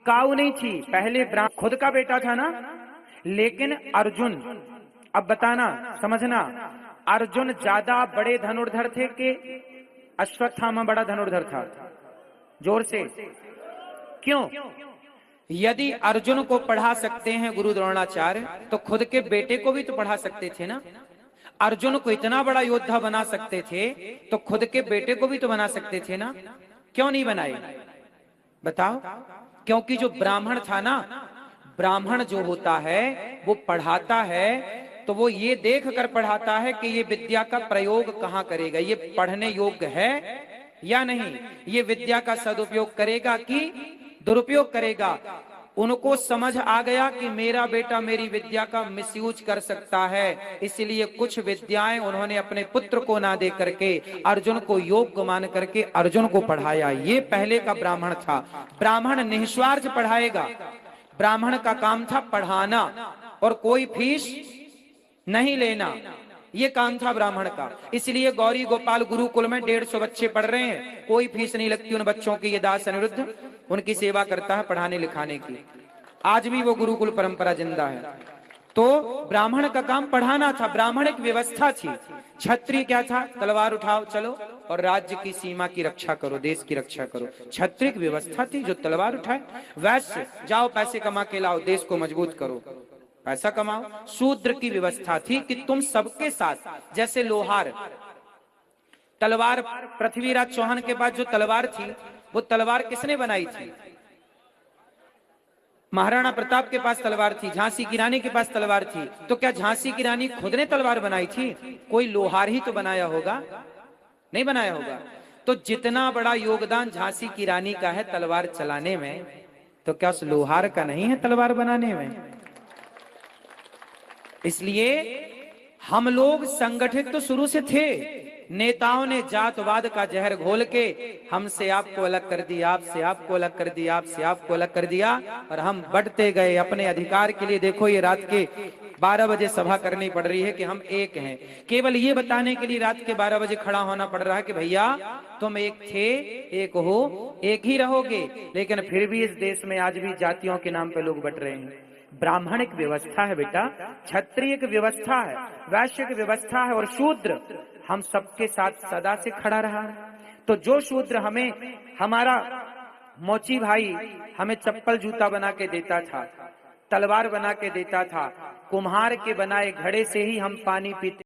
टिकाऊ नहीं थी। पहले खुद का बेटा था ना, लेकिन अर्जुन, अब बताना समझना, अर्जुन ज्यादा बड़े धनुर्धर थे कि अश्वत्थामा बड़ा धनुर्धर था? जोर से क्यों? यदि अर्जुन को पढ़ा सकते हैं गुरु द्रोणाचार्य, तो खुद के बेटे को भी तो पढ़ा सकते थे ना। अर्जुन को इतना बड़ा योद्धा बना सकते थे, तो खुद के बेटे को भी तो बना सकते थे ना। क्यों नहीं बनाए बताओ? क्योंकि जो ब्राह्मण था ना, ब्राह्मण जो होता है वो पढ़ाता है तो वो ये देख कर पढ़ाता है कि ये विद्या का प्रयोग कहां करेगा, ये पढ़ने योग्य है या नहीं, ये विद्या का सदुपयोग करेगा कि दुरुपयोग करेगा। उनको समझ आ गया कि मेरा बेटा मेरी विद्या का मिसयूज कर सकता है, इसलिए कुछ विद्याएं उन्होंने अपने पुत्र को ना दे करके अर्जुन को योग्य मान करके अर्जुन को पढ़ाया। ये पहले का ब्राह्मण था। ब्राह्मण निस्वार्थ पढ़ाएगा, ब्राह्मण का काम था पढ़ाना और कोई फीस नहीं लेना, ये काम था ब्राह्मण का। इसलिए गौरी गोपाल गुरुकुल में 150 बच्चे पढ़ रहे हैं, कोई फीस नहीं लगती उन बच्चों की। ये दास अनिरुद्ध उनकी सेवा करता है पढ़ाने लिखाने की, आज भी वो गुरुकुल परंपरा जिंदा है। तो ब्राह्मण का काम पढ़ाना था, ब्राह्मण एक व्यवस्था थी। क्षत्रिय क्या था? तलवार उठाओ चलो और राज्य की सीमा की रक्षा करो, देश की रक्षा करो। क्षत्रिय की व्यवस्था थी जो तलवार उठाए। वैश्य जाओ पैसे कमा के लाओ, देश को मजबूत करो, पैसा कमाओ। शूद्र की व्यवस्था थी कि तुम सबके साथ, जैसे लोहार तलवार, पृथ्वीराज चौहान के पास जो तलवार थी वो तलवार किसने बनाई थी? महाराणा प्रताप के पास तलवार थी, झांसी की रानी के पास तलवार थी। तो क्या झांसी की रानी खुद ने तलवार बनाई थी? कोई लोहार ही तो बनाया होगा, नहीं बनाया होगा। तो जितना बड़ा योगदान झांसी की रानी का है तलवार चलाने में, तो क्या उस लोहार का नहीं है तलवार बनाने में? इसलिए हम लोग संगठित तो शुरू से थे। नेताओं ने जातवाद का जहर घोल के हमसे आपको अलग कर दिया, आपसे आपको अलग कर दिया, आपसे आपको अलग कर दिया, और हम बढ़ते गए अपने अधिकार के लिए। देखो ये रात के 12 बजे सभा करनी पड़ रही है कि हम एक हैं, केवल ये बताने के लिए रात के 12 बजे खड़ा होना पड़ रहा है कि भैया तुम एक थे, एक हो, एक ही रहोगे। लेकिन फिर भी इस देश में आज भी जातियों के नाम पे लोग बट रहे हैं। ब्राह्मण एक व्यवस्था है बेटा, क्षत्रिय एक व्यवस्था है, वैश्य की व्यवस्था है, और शूद्र हम सबके साथ सदा से खड़ा रहा है। तो जो शूद्र हमें, हमारा मोची भाई हमें चप्पल जूता बना के देता था, तलवार बना के देता था, कुम्हार के बनाए घड़े से ही हम पानी पीते